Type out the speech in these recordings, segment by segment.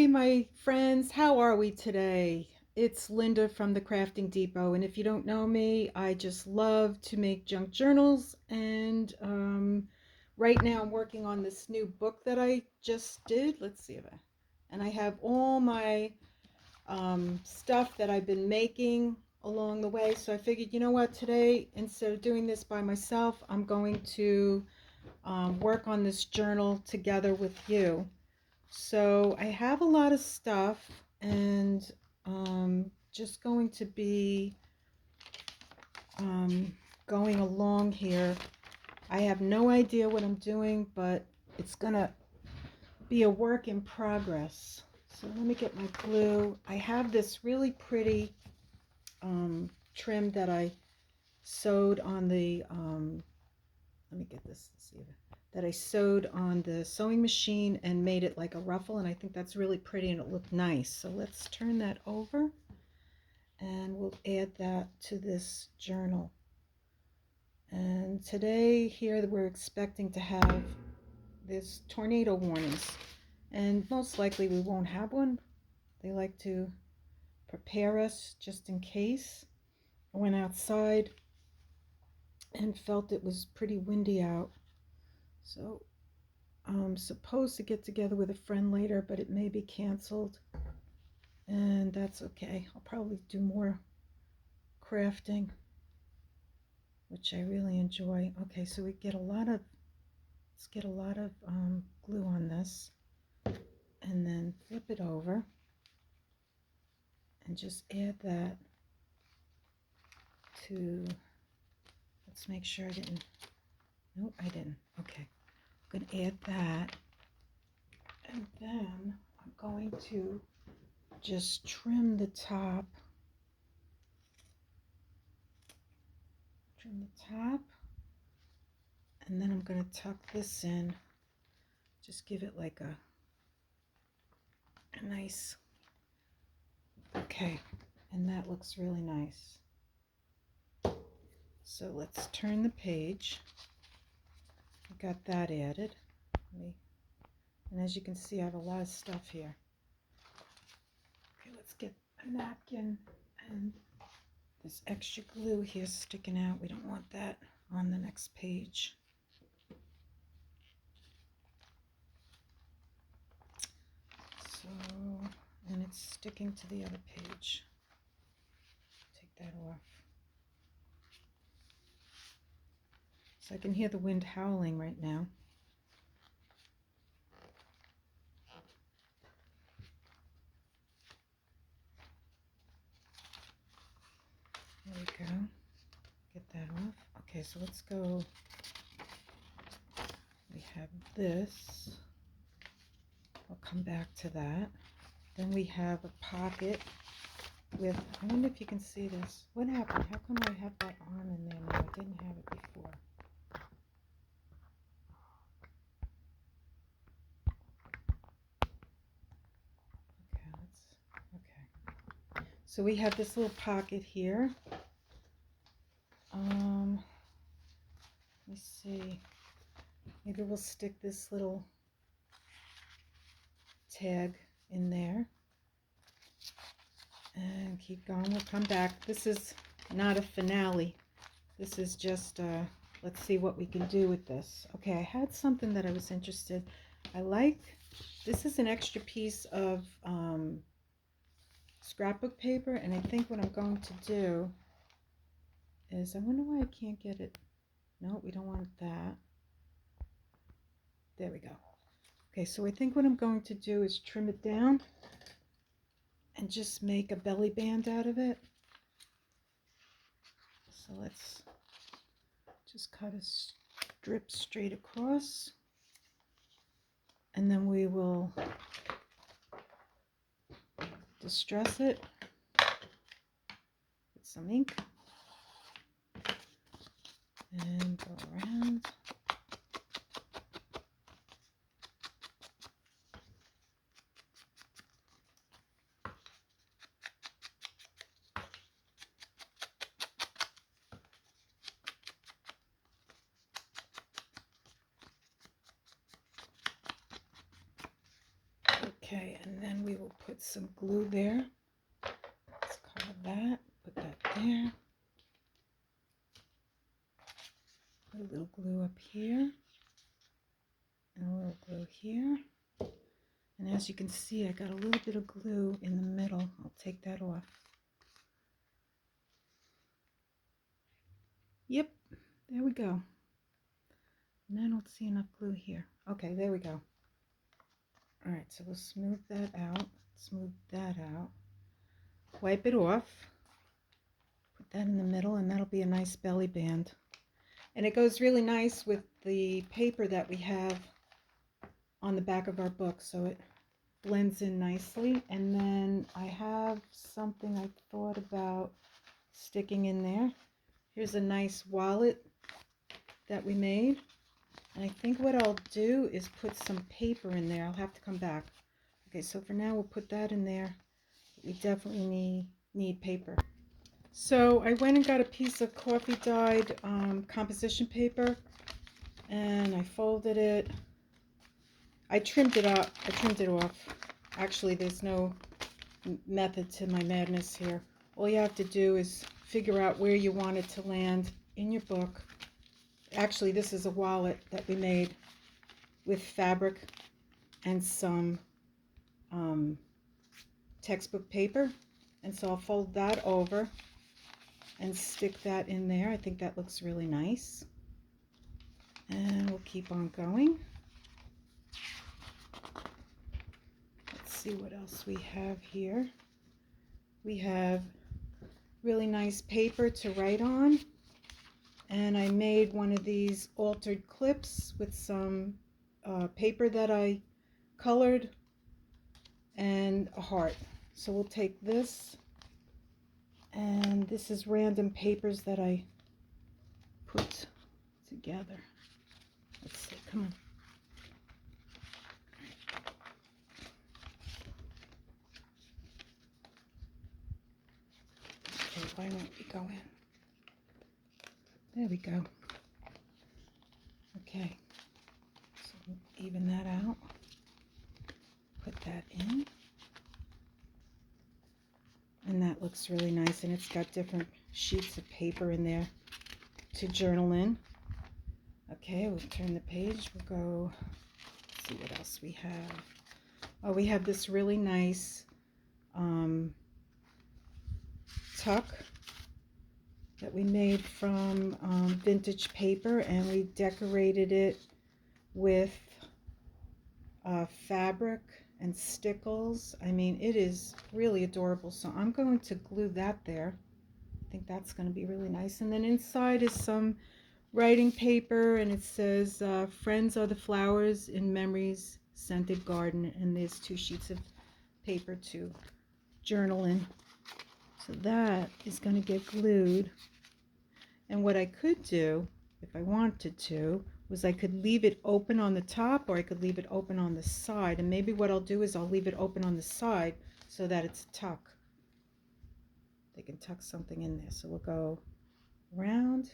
Hey, my friends, how are we today? It's Linda from the Crafting Depot, and if you don't know me, I just love to make junk journals. And right now, I'm working on this new book that I just did. Let's see if and I have all my stuff that I've been making along the way. So I figured, you know what, today, instead of doing this by myself, I'm going to work on this journal together with you. So I have a lot of stuff and just going to be um, going along here. I have no idea what I'm doing, but it's gonna be a work in progress. So let me get my glue. I have this really pretty trim that I sewed on the let me get this, see that I sewed on the sewing machine and made it like a ruffle, and I think that's really pretty and it looked nice. So let's turn that over and we'll add that to this journal. And today here we're expecting to have this tornado warnings, and most likely we won't have one. They like to prepare us just in case. I went outside and felt it was pretty windy out, so I'm supposed to get together with a friend later, but it may be canceled, and that's okay. I'll probably do more crafting, which I really enjoy. Okay, so we get a lot of, let's get a lot of glue on this, and then flip it over, and just add that to, let's make sure I didn't, nope, I didn't. Okay, I'm gonna add that, and then I'm going to just trim the top, and then I'm going to tuck this in, just give it like a nice, okay, and that looks really nice. So let's turn the page. I got that added. And as you can see, I have a lot of stuff here. Okay, let's get a napkin, and this extra glue here sticking out. We don't want that on the next page. So, and it's sticking to the other page. Take that off. So I can hear the wind howling right now. There we go. Get that off. Okay, so let's go. We have this. I'll come back to that. Then we have a pocket with, I wonder if you can see this. What happened? How come I have that arm in there now? I didn't have it before. Okay. So we have this little pocket here. Let me see. Maybe we'll stick this little tag in there and keep going. We'll come back. This is not a finale. This is just let's see what we can do with this. Okay, I had something that I was interested. I like, this is an extra piece of scrapbook paper, and I think what I'm going to do is, I wonder why I can't get it. No, we don't want that. There we go. Okay, so I think what I'm going to do is trim it down and just make a belly band out of it. So let's just cut a strip straight across, and then we will distress it with some ink and go around. Okay, and then we will put some glue there. Let's cover that, put that there. Put a little glue up here, and a little glue here. And as you can see, I got a little bit of glue in the middle. I'll take that off. Yep, there we go. And I don't see enough glue here. Okay, there we go. All right, so we'll smooth that out. Smooth that out. Wipe it off. Put that in the middle, and that'll be a nice belly band. And it goes really nice with the paper that we have on the back of our book, so it blends in nicely. And then I have something I thought about sticking in there. Here's a nice wallet that we made. And I think what I'll do is put some paper in there. I'll have to come back. Okay, so for now we'll put that in there. We definitely need paper. So I went and got a piece of coffee dyed composition paper, and I folded it. I trimmed it up. I trimmed it off. Actually, there's no method to my madness here. All you have to do is figure out where you want it to land in your book. Actually, this is a wallet that we made with fabric and some textbook paper. And so I'll fold that over and stick that in there. I think that looks really nice. And we'll keep on going. Let's see what else we have here. We have really nice paper to write on. And I made one of these altered clips with some paper that I colored and a heart. So we'll take this, and this is random papers that I put together. Let's see, come on. Okay, why won't we go in? There we go. Okay, so we'll even that out. Put that in. And that looks really nice, and it's got different sheets of paper in there to journal in. Okay, we'll turn the page. We'll go see what else we have. Oh, we have this really nice tuck that we made from vintage paper, and we decorated it with fabric and stickles. I mean, it is really adorable. So I'm going to glue that there. I think that's going to be really nice. And then inside is some writing paper, and it says friends are the flowers in memory's scented garden, and there's 2 sheets of paper to journal in. So that is going to get glued. And what I could do, if I wanted to, was I could leave it open on the top, or I could leave it open on the side. And maybe what I'll do is I'll leave it open on the side so that it's a tuck. They can tuck something in there. So we'll go round,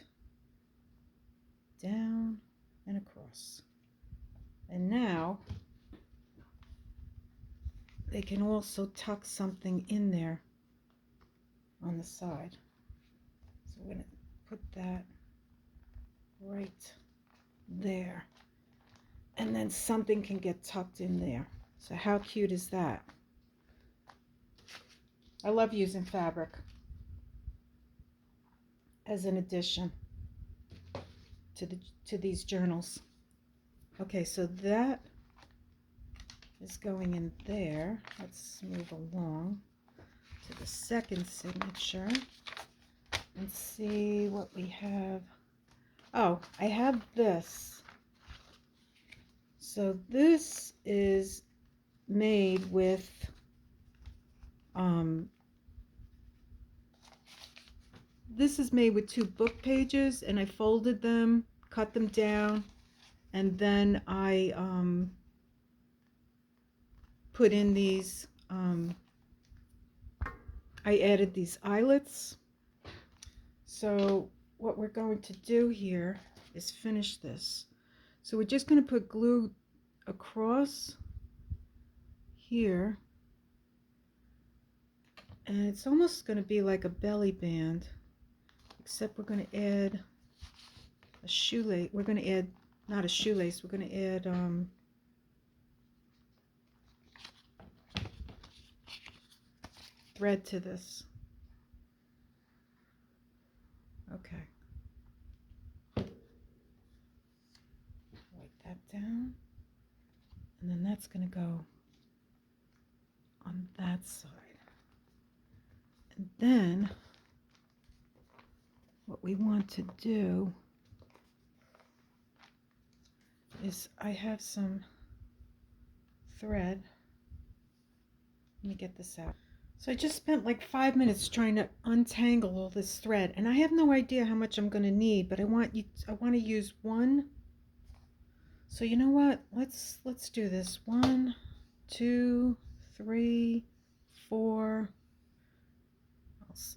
down, and across. And now they can also tuck something in there on the side. So we're going to put that right there. And then something can get tucked in there. So how cute is that? I love using fabric as an addition to these journals. Okay, so that is going in there. Let's move along to the second signature and see what we have. Oh, I have this. So this is made with this is made with 2 book pages, and I folded them, cut them down, and then I put in these I added these eyelets. So what we're going to do here is finish this. So we're just going to put glue across here, and it's almost going to be like a belly band, except we're going to add a shoelace. We're going to add, not a shoelace, we're going to add thread to this. Okay. Wipe that down. And then that's going to go on that side. And then what we want to do is I have some thread. Let me get this out. So I just spent like 5 minutes trying to untangle all this thread, and I have no idea how much I'm going to need, but I want to use one. So you know what? Let's do this. 1, 2, 3, 4.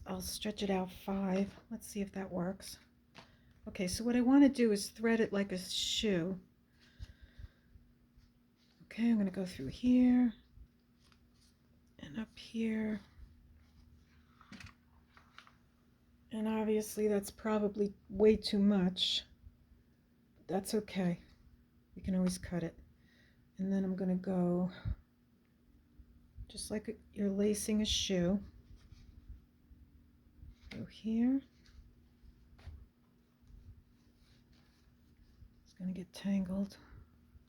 I'll stretch it out 5. Let's see if that works. Okay, so what I want to do is thread it like a shoe. Okay, I'm going to go through here and up here. And obviously that's probably way too much. But that's okay. You can always cut it. And then I'm going to go just like you're lacing a shoe. Go here. It's going to get tangled.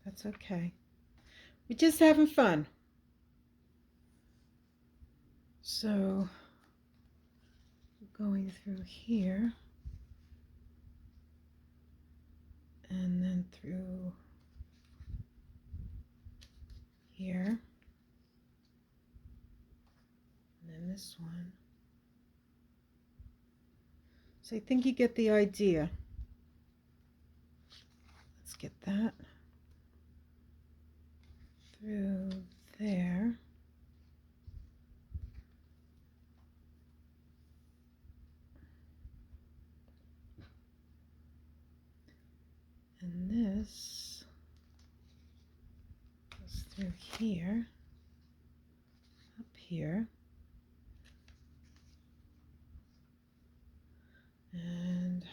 That's okay. We're just having fun. So going through here and then through here and then this one. So I think you get the idea. Let's get that through there. And this goes through here, up here, and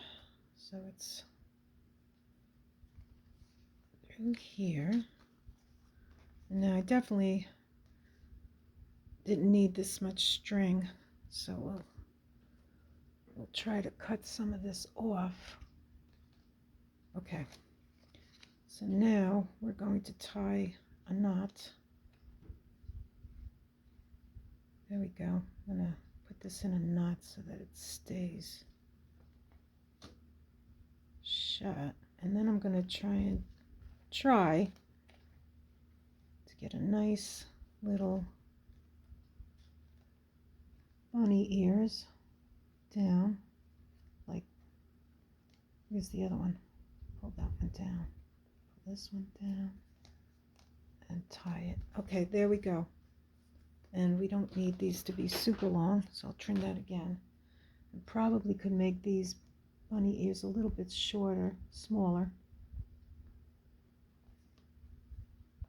so it's through here. And now I definitely didn't need this much string, so we'll try to cut some of this off. Okay, so now we're going to tie a knot. There we go. I'm going to put this in a knot so that it stays shut. And then I'm going to try to get a nice little bunny ears down. Like, here's the other one. Pull that one down. Pull this one down. And tie it. Okay, there we go. And we don't need these to be super long, so I'll trim that again. And probably could make these bunny ears a little bit shorter, smaller.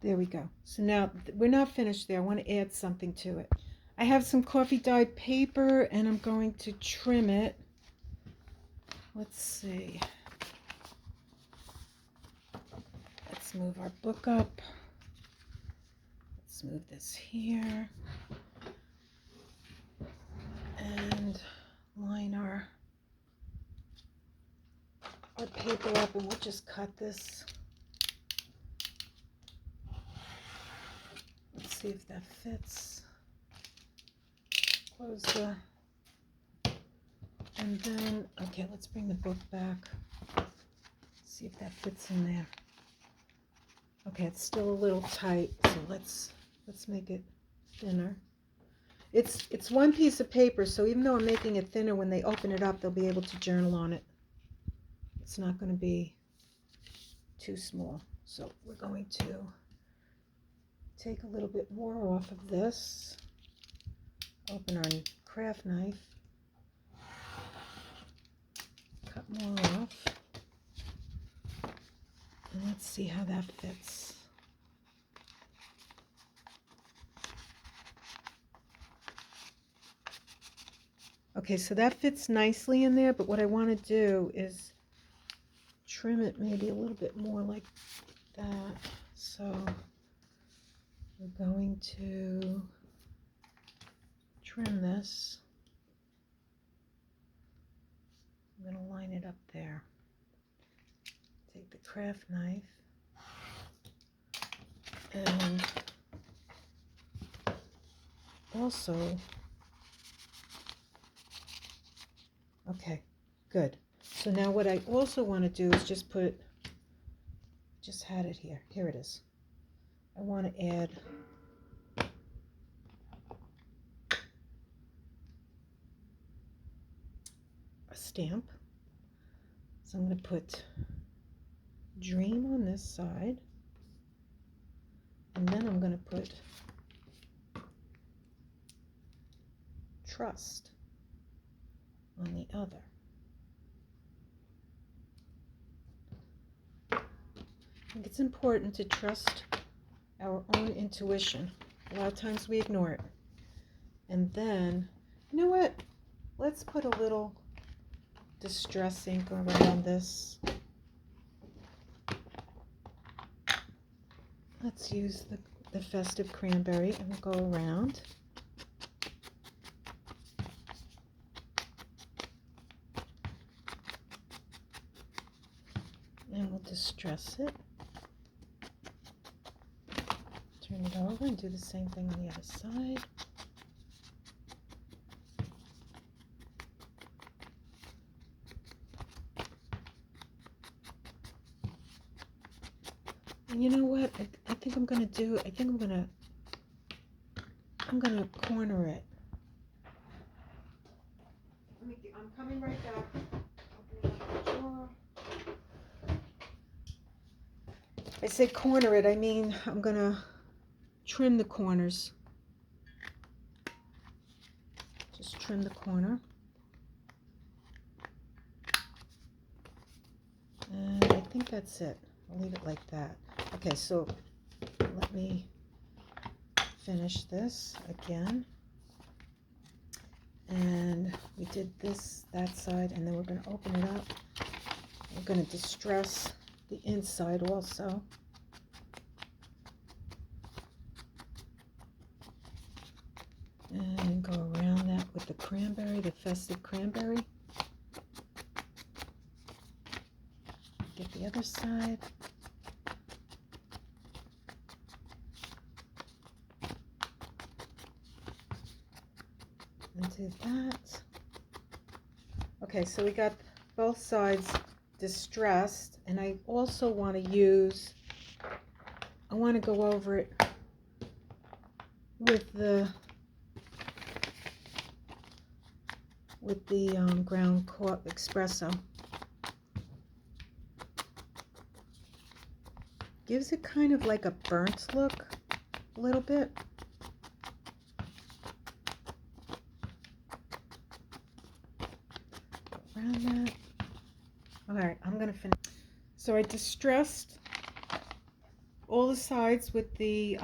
There we go. So now we're not finished there. I want to add something to it. I have some coffee dyed paper and I'm going to trim it. Let's see. Let's move our book up. Let's move this here. And line our paper up, and we'll just cut this. Let's see if that fits. Close the, and then, okay, let's bring the book back. See if that fits in there. Okay, it's still a little tight, so let's make it thinner. It's one piece of paper, so even though I'm making it thinner, when they open it up, they'll be able to journal on it. It's not going to be too small. So we're going to take a little bit more off of this. Open our craft knife. Cut more off. And let's see how that fits. Okay, so that fits nicely in there, but what I want to do is trim it maybe a little bit more like that. So we're going to trim this. I'm going to line it up there. Take the craft knife and also, okay, good. So now what I also want to do is just had it here. Here it is. I want to add a stamp. So I'm going to put Dream on this side, and then I'm going to put Trust on the other. I think it's important to trust our own intuition. A lot of times we ignore it. And then, you know what? Let's put a little distress ink around this. Let's use the Festive Cranberry and we'll go around. And we'll distress it. Turn it over and do the same thing on the other side. And you know what? I think I'm gonna do. I think I'm gonna corner it. I'm coming right back. Opening up the drawer. I say corner it. I mean I'm gonna trim the corners. Just trim the corner. And I think that's it. I'll leave it like that. Okay, so let me finish this again. And we did that side, and then we're going to open it up. We're going to distress the inside also. And go around that with the cranberry, the Festive Cranberry. Get the other side. And do that. Okay, so we got both sides distressed, and I also want to go over it with the ground espresso. Gives it kind of like a burnt look, a little bit. Around that. All right, I'm gonna finish. So I distressed all the sides with the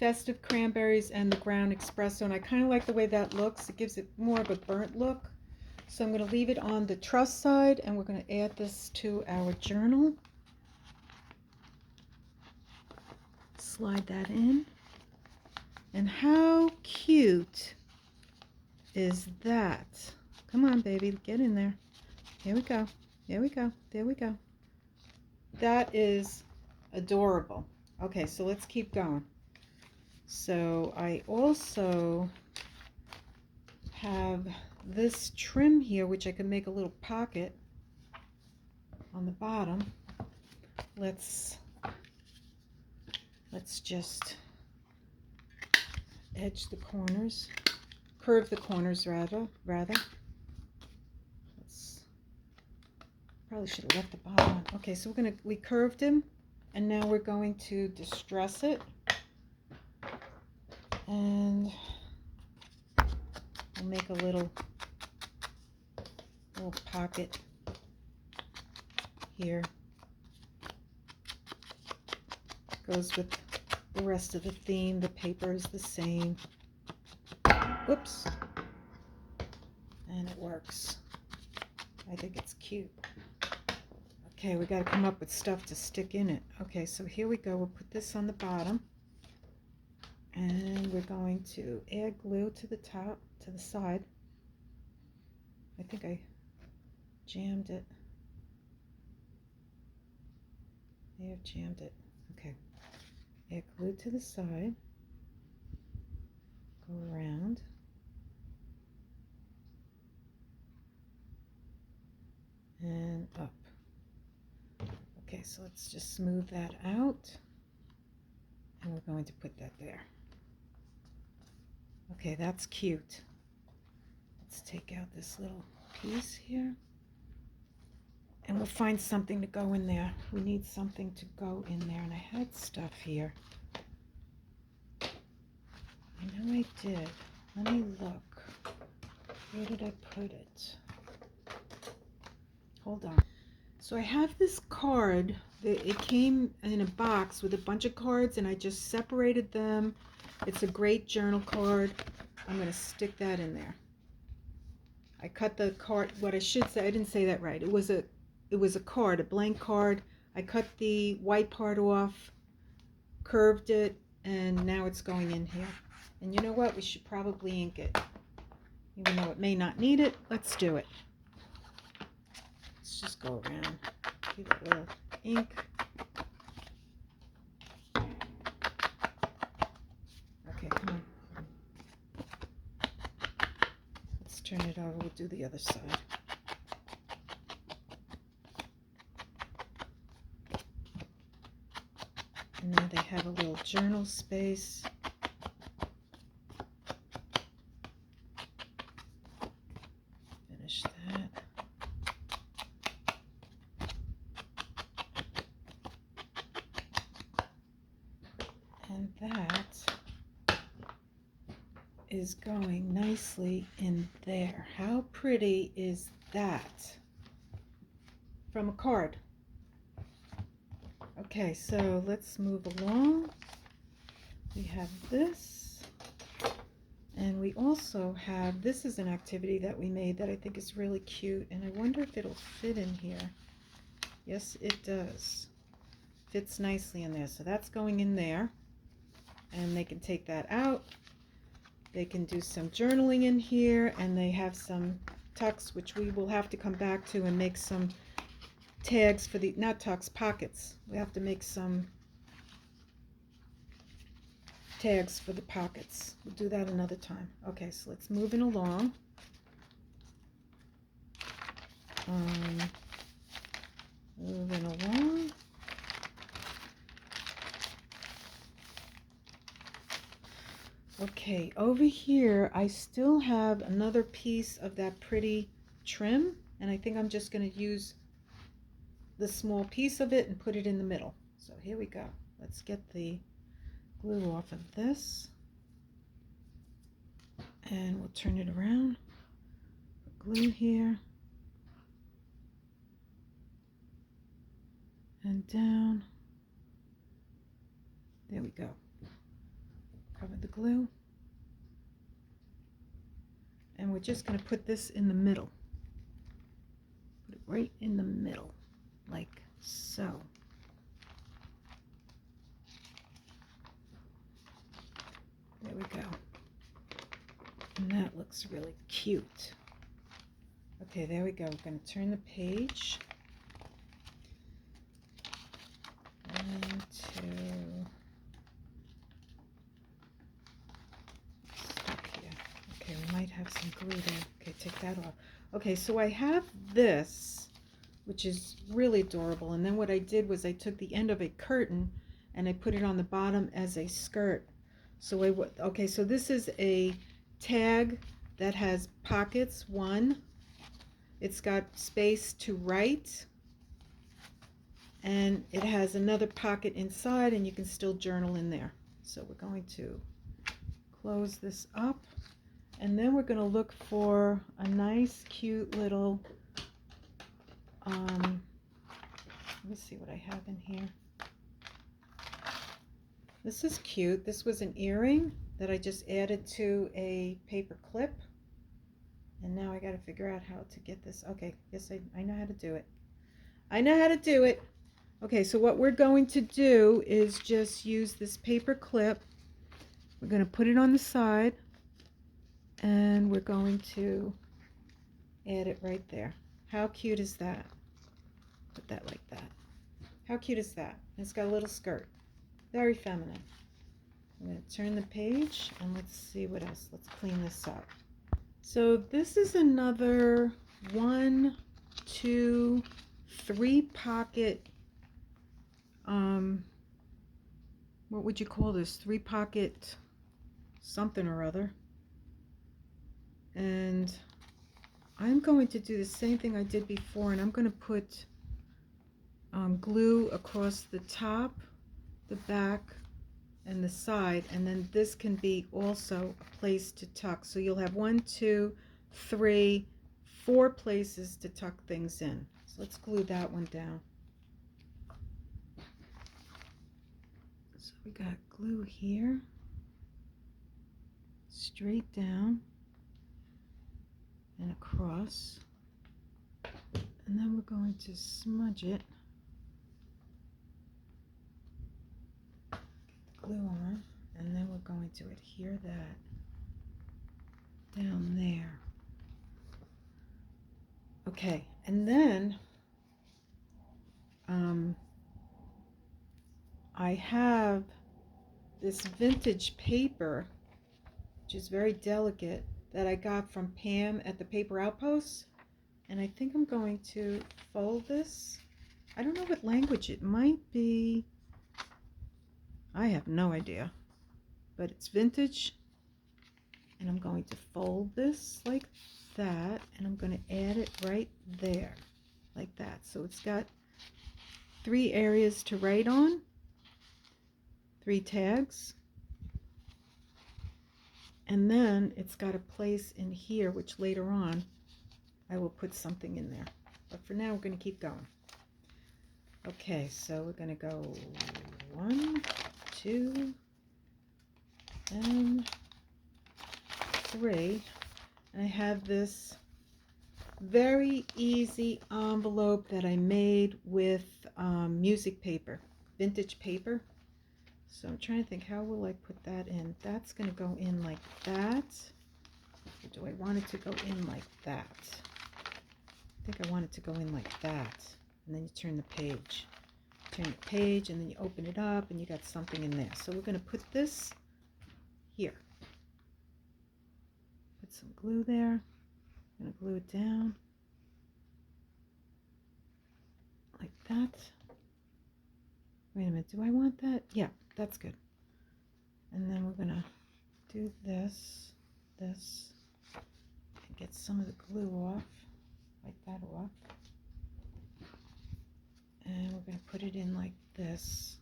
Festive Cranberries and the ground espresso, and I kind of like the way that looks. It gives it more of a burnt look. So I'm going to leave it on the Trust side, and we're going to add this to our journal. Slide that in. And how cute is that? Come on, baby, get in there. Here we go. There we go. There we go. That is adorable. Okay, so let's keep going. So I also have this trim here, which I can make a little pocket on the bottom. Let's just edge the corners, curve the corners rather. Probably should have left the bottom on. Okay, so we curved him, and now we're going to distress it, and we'll make a little pocket here. Goes with the rest of the theme. The paper is the same. Whoops. and it works. I think it's cute. Okay, we got to come up with stuff to stick in it. Okay, so here we go. We'll put this on the bottom, and we're going to add glue to the top, to the side. I think I jammed it. I have jammed it. Okay. Add glue to the side. Go around. And up. Okay, so let's just smooth that out. And we're going to put that there. Okay, that's cute. Let's take out this little piece here. And we'll find something to go in there. We need something to go in there. And I had stuff here. I know I did. Let me look. Where did I put it? Hold on. So I have this card. It came in a box with a bunch of cards, and I just separated them. It's a great journal card. I'm going to stick that in there. I cut the card. What I should say, I didn't say that right. It was a card, a blank card. I cut the white part off, curved it, and now it's going in here. And you know what? We should probably ink it. Even though it may not need it, let's do it. Let's just go around. Give it a little ink. Okay, come on. Let's turn it over. We'll do the other side. And now they have a little journal space. Finish that. And that is going nicely in there. How pretty is that? From a card. Okay, so let's move along. We have this, and we also have, this is an activity that we made that I think is really cute, and I wonder if it'll fit in here. Yes, it does. Fits nicely in there, so that's going in there, and they can take that out. They can do some journaling in here, and they have some tucks, which we will have to come back to and make some tags for the, not tucks, pockets. We have to make some tags for the pockets. We'll do that another time. Okay, so let's move it along. Moving along. Okay, over here I still have another piece of that pretty trim, and I think I'm just going to use the small piece of it and put it in the middle. So here we go. Let's get the glue off of this, and we'll turn it around. Put glue here and down. There we go. Cover the glue, and we're just going to put this in the middle. Put it right in the middle, like so. There we go. And that looks really cute. Okay, there we go. We're going to turn the page. 1, 2. Stuck here. Okay, we might have some glue there. Okay, take that off. Okay, so I have this, which is really adorable. And then what I did was I took the end of a curtain and I put it on the bottom as a skirt. So okay, so this is a tag that has pockets. One, it's got space to write, and it has another pocket inside, and you can still journal in there. So we're going to close this up, and then we're going to look for a nice cute little let me see what I have in here. This is cute. This was an earring that I just added to a paper clip, And now I got to figure out how to get this. Okay, yes, I know how to do it. I know how to do it. Okay, so what we're going to do is just use this paper clip. We're going to put it on the side, and we're going to add it right there. How cute is that? Put that like that. How cute is that? It's got a little skirt. Very feminine. I'm going to turn the page, and let's see what else. Let's clean this up. So this is another 1, 2, 3 pocket, what would you call this? 3 pocket something or other. And I'm going to do the same thing I did before, and I'm going to put glue across the top, the back, and the side, and then this can be also a place to tuck. So you'll have 1, 2, 3, 4 places to tuck things in. So let's glue that one down. So we got glue here, straight down and across, and then we're going to smudge it. Glue on, and then we're going to adhere that down there. Okay, and then I have this vintage paper, which is very delicate, that I got from Pam at the Paper Outpost, and I think I'm going to fold this. I don't know what language it might be. I have no idea, but it's vintage, and I'm going to fold this like that, and I'm going to add it right there like that. So it's got 3 areas to write on, 3 tags, and then it's got a place in here which later on I will put something in there, but for now we're going to keep going. Okay, so we're going to go 1, 2, and 3, and I have this very easy envelope that I made with music paper, vintage paper. So I'm trying to think, how will I put that in? That's going to go in like that. Or do I want it to go in like that? I think I want it to go in like that. And then you turn the page. Turn the page, and then you open it up, and you got something in there. So we're going to put this here. Put some glue there. I'm going to glue it down like that. Wait a minute, do I want that? Yeah, that's good. And then we're going to do this, and get some of the glue off, wipe that off. And we're going to put it in like this.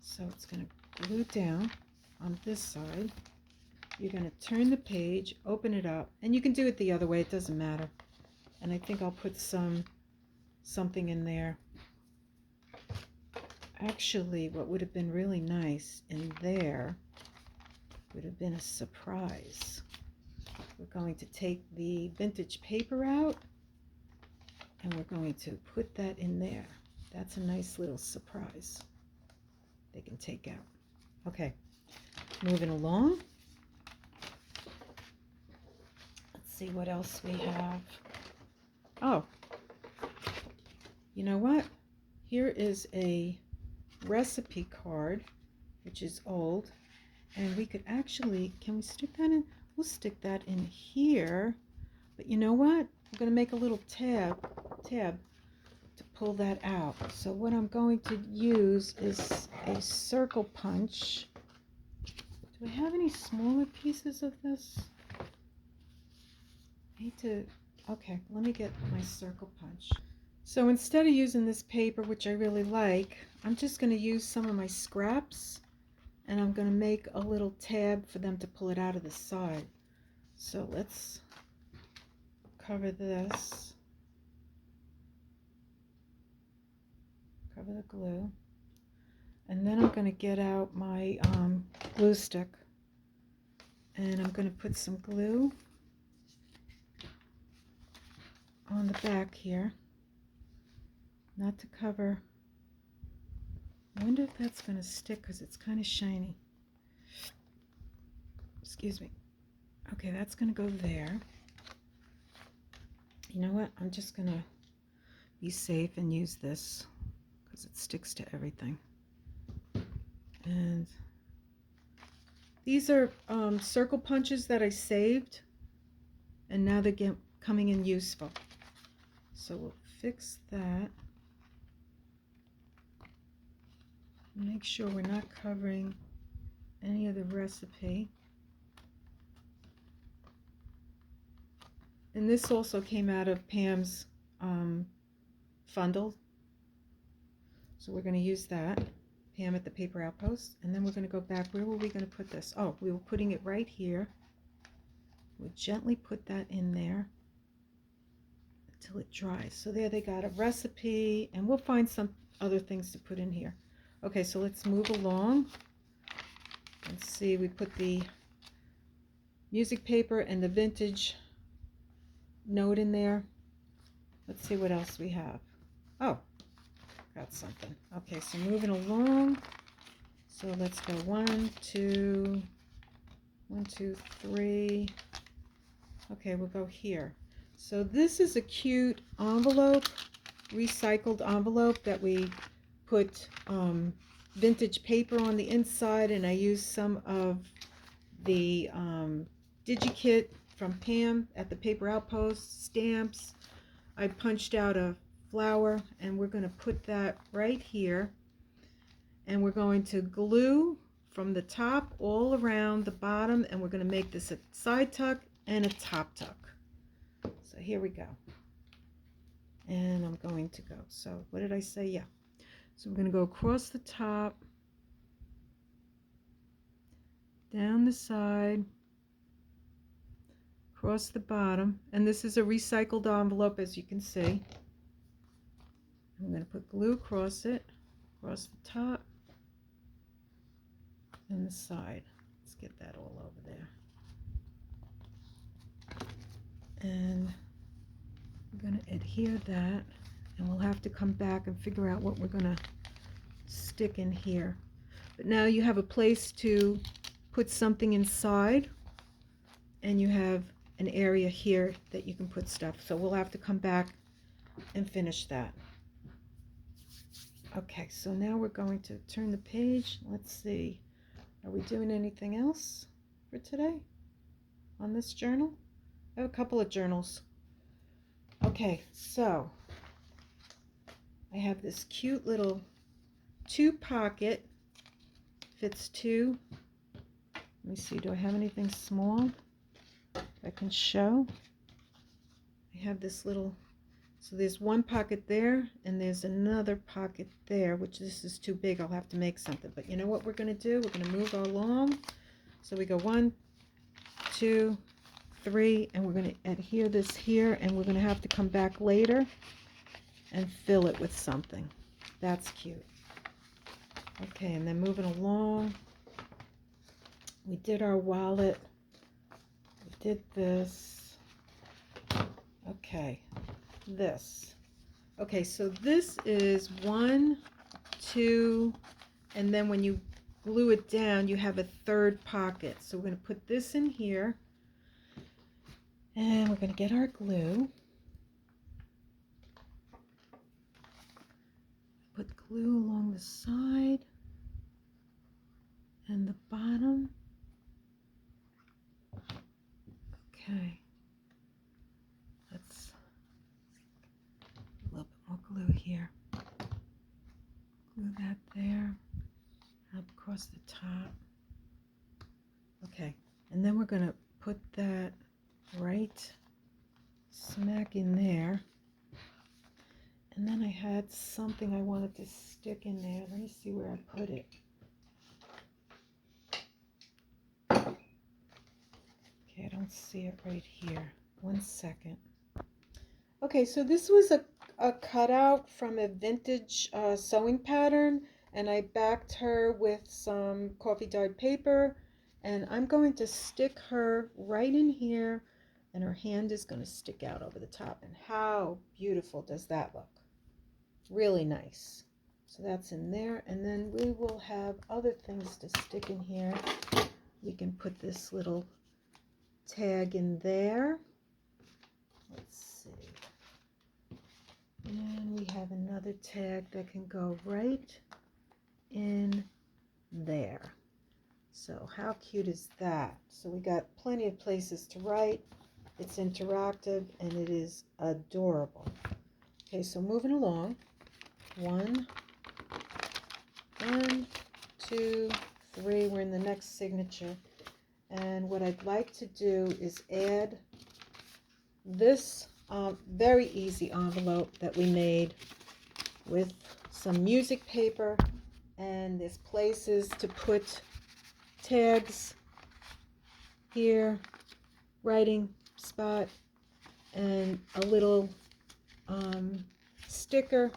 So it's going to glue down on this side. You're going to turn the page, open it up, and you can do it the other way, it doesn't matter. And I think I'll put something in there. Actually, what would have been really nice in there would have been a surprise. We're going to take the vintage paper out, and we're going to put that in there. That's a nice little surprise they can take out. Okay, moving along. Let's see what else we have. Oh, you know what? Here is a recipe card, which is old, and we could actually, can we stick that in? We'll stick that in here, but you know what? I'm going to make a little tab to pull that out. So what I'm going to use is a circle punch. Do I have any smaller pieces of this? I need to, okay, let me get my circle punch. So instead of using this paper, which I really like, I'm just going to use some of my scraps, and I'm going to make a little tab for them to pull it out of the side. So let's cover this, cover the glue, and then I'm going to get out my glue stick, And I'm going to put some glue on the back here, not to cover. I wonder if that's going to stick because it's kind of shiny. Excuse me. Okay, that's going to go there. You know what? I'm just going to be safe and use this because it sticks to everything. And these are circle punches that I saved, and now they're coming in useful. So we'll fix that. Make sure we're not covering any of the recipe. And this also came out of Pam's fundle. So we're going to use that. Pam at the Paper Outpost. And then we're going to go back. Where were we going to put this? Oh, we were putting it right here. We'll gently put that in there until it dries. So there they got a recipe, and we'll find some other things to put in here. Okay, so let's move along. Let's see, we put the music paper and the vintage note in there. Let's see what else we have. Oh, got something. Okay, so moving along. So let's go 1, 2, 3. Okay, we'll go here. So this is a cute envelope, recycled envelope that we put vintage paper on the inside, and I used some of the DigiKit from Pam at the Paper Outpost, stamps. I punched out a flower, and we're going to put that right here, and we're going to glue from the top all around the bottom, and we're going to make this a side tuck and a top tuck. So here we go. And I'm going to go. So what did I say? Yeah. So we're going to go across the top, down the side, across the bottom. And this is a recycled envelope, as you can see. I'm going to put glue across it, across the top and the side. Let's get that all over there. And I'm going to adhere that, and we'll have to come back and figure out what we're going to stick in here. But now you have a place to put something inside, and you have an area here that you can put stuff. So we'll have to come back and finish that. Okay, so now we're going to turn the page. Let's see. Are we doing anything else for today on this journal? I have a couple of journals. Okay, so I have this cute little 2-pocket, fits 2. Let me see, do I have anything small I can show? I have this little, so there's 1 pocket there, and there's another pocket there, which this is too big. I'll have to make something. But you know what we're going to do? We're going to move along. So we go 1, 2, 3, and we're going to adhere this here, and we're going to have to come back later and fill it with something. That's cute. Okay, and then moving along, we did our wallet. We did this. Okay, this. Okay, so this is 1, 2, and then when you glue it down, you have a 3rd pocket. So we're going to put this in here, and we're going to get our glue. Put glue along the side and the bottom. Okay, let's a little bit more glue here. Glue that there, up across the top. Okay, and then we're going to put that right smack in there. And then I had something I wanted to stick in there. Let me see where I put it. Okay, I don't see it right here. 1 second. Okay, so this was a cutout from a vintage sewing pattern, and I backed her with some coffee dyed paper And I'm going to stick her right in here, and her hand is going to stick out over the top. And how beautiful does that look? Really nice. So that's in there, and then we will have other things to stick in here. We can put this little tag in there. Let's see. And we have another tag that can go right in there. So how cute is that? So we got plenty of places to write. It's interactive and it is adorable. Okay, so moving along. One, 2, 3. We're in the next signature. And what I'd like to do is add this very easy envelope that we made with some music paper, and there's places to put tags here, writing spot, and a little sticker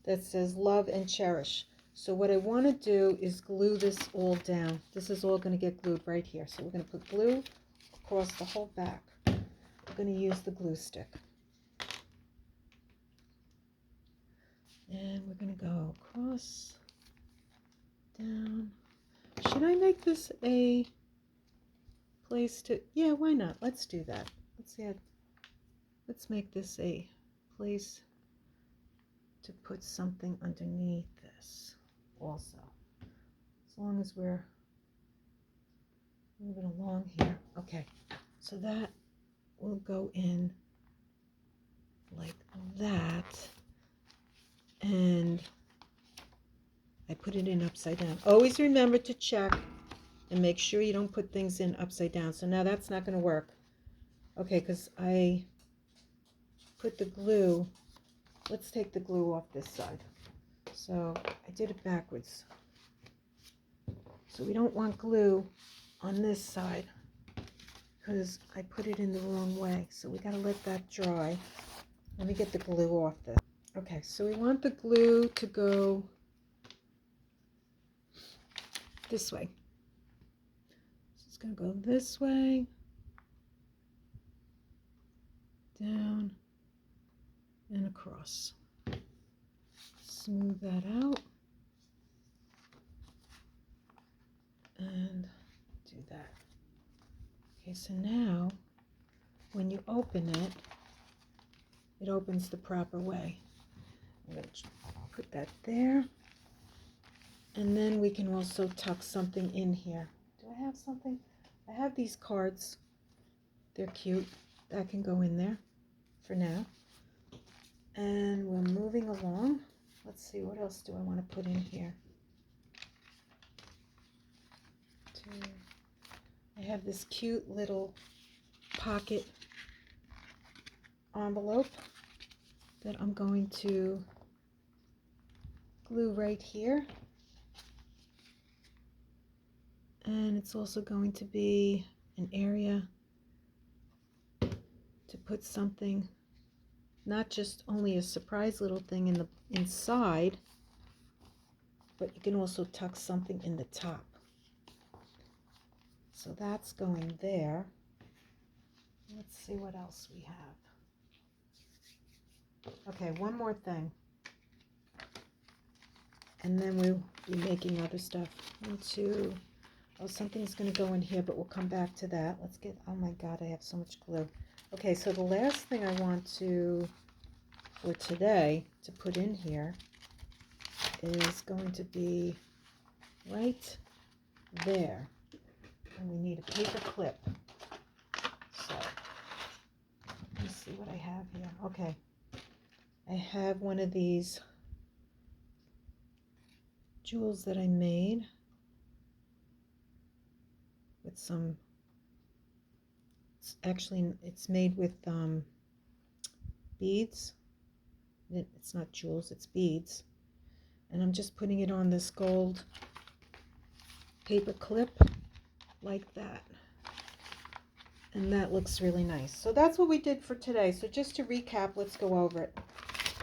that says love and cherish. So what I want to do is glue this all down. This is all going to get glued right here. So we're going to put glue across the whole back. We're going to use the glue stick. And we're going to go across, down. Should I make this a place to, yeah, why not? Let's do that. Let's make this a place to put something underneath this also. As long as we're moving along here. Okay, so that will go in like that. And I put it in upside down. Always remember to check and make sure you don't put things in upside down. So now that's not going to work. Okay, because I put the glue. Let's take the glue off this side. So I did it backwards. So we don't want glue on this side because I put it in the wrong way. So we got to let that dry. Let me get the glue off this. Okay, so we want the glue to go this way. So it's going to go this way, down, and across. Smooth that out. And do that. Okay, so now when you open it, it opens the proper way. I'm going to put that there. And then we can also tuck something in here. Do I have something? I have these cards. They're cute. That can go in there for now. And we're moving along. Let's see, what else do I want to put in here? I have this cute little pocket envelope that I'm going to glue right here. And it's also going to be an area to put something, not just only a surprise little thing in the inside, but you can also tuck something in the top. So that's going there. Let's see what else we have. Okay, one more thing. And then we'll be making other stuff. 1, 2. Oh, something's going to go in here, but we'll come back to that. Let's get, oh my God, I have so much glue. Okay, so the last thing I want to, for today, to put in here is going to be right there. And we need a paper clip. So, let me see what I have here. Okay, I have one of these jewels that I made with some, it's made with beads. It's not jewels, it's beads. And I'm just putting it on this gold paper clip like that. And that looks really nice. So that's what we did for today. So just to recap, let's go over it.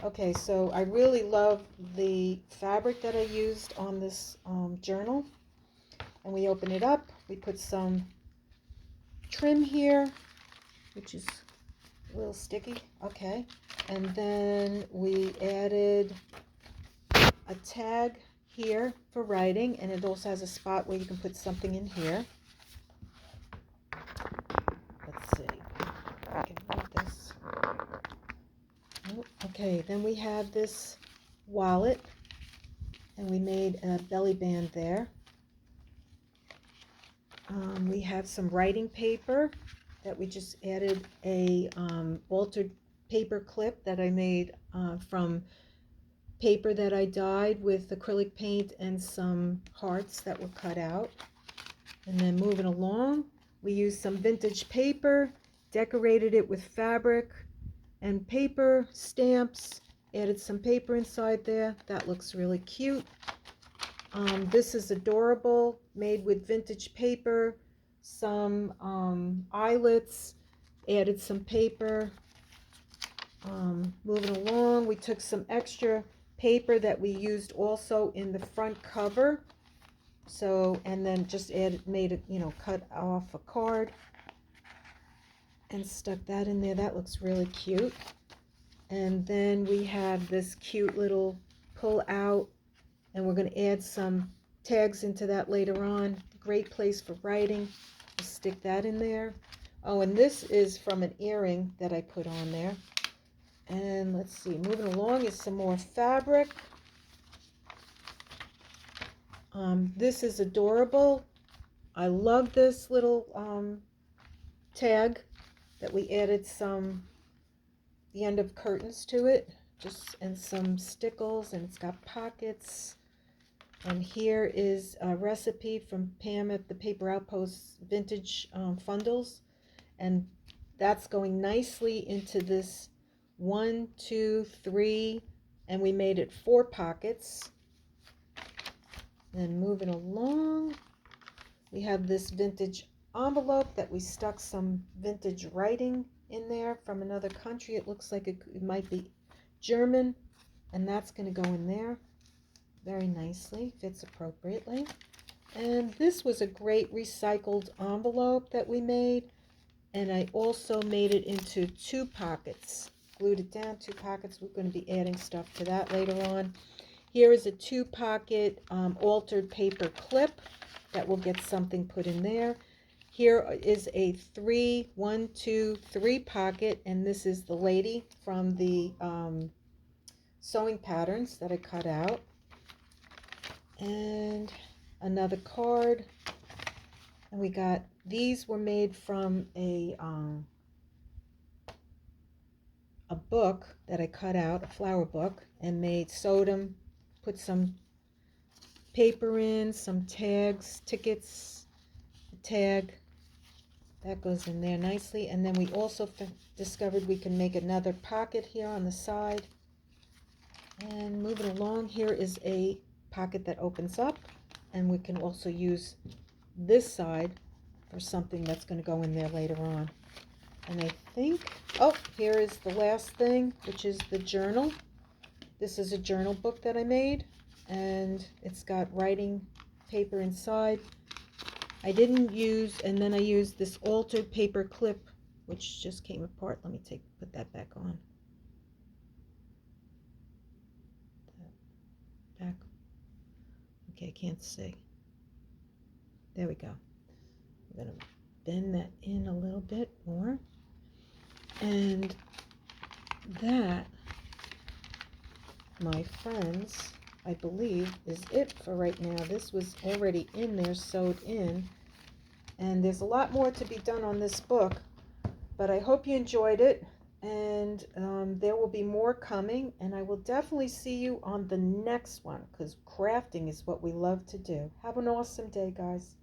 Okay, so I really love the fabric that I used on this journal. and we open it up. We put some trim here, which is a little sticky. Okay. And then we added a tag here for writing, and it also has a spot where you can put something in here. Let's see. I can move this. Oh, okay, then we have this wallet, and we made a belly band there. We have some writing paper that we just added a altered paper clip that I made from paper that I dyed with acrylic paint and some hearts that were cut out. And then moving along, we used some vintage paper, decorated it with fabric and paper stamps, added some paper inside there. That looks really cute. This is adorable, made with vintage paper, some eyelets, added some paper. Moving along, we took some extra paper that we used also in the front cover. So, and then just made it, cut off a card and stuck that in there. That looks really cute. And then we have this cute little pull out, and we're going to add some tags into that later on. Great place for writing. We'll stick that in there. Oh, and this is from an earring that I put on there. And let's see, moving along is some more fabric. This is adorable. I love this little tag that we added the end of curtains to it, and some stickles, and it's got pockets. And here is a recipe from Pam at the Paper Outpost Vintage Fundles, and that's going nicely into this 1, 2, 3, and we made it 4 pockets. Then moving along, we have this vintage envelope that we stuck some vintage writing in there from another country. It looks like it might be German, and that's going to go in there very nicely, fits appropriately. And this was a great recycled envelope that we made, and I also made it into 2 pockets, glued it down, 2 pockets. We're going to be adding stuff to that later on. Here is a 2-pocket altered paper clip that will get something put in there. Here is a 1, 2, 3 pocket, and this is the lady from the sewing patterns that I cut out. And another card. And we got, these were made from a book that I cut out, a flower book, and sewed them, put some paper in, some tags, tickets, a tag, that goes in there nicely. And then we also discovered we can make another pocket here on the side. And moving along, here is a pocket that opens up, and we can also use this side for something that's going to go in there later on. And I think, oh, here is the last thing, which is the journal. This is a journal book that I made, and it's got writing paper inside. I didn't use, and then I used this altered paper clip, which just came apart. Let me put that back on. Back. Okay, I can't see. There we go. I'm going to bend that in a little bit more. And that, my friends, I believe is it for right now. This was already in there, sewed in. And there's a lot more to be done on this book. But I hope you enjoyed it. And there will be more coming. And I will definitely see you on the next one, because crafting is what we love to do. Have an awesome day, guys.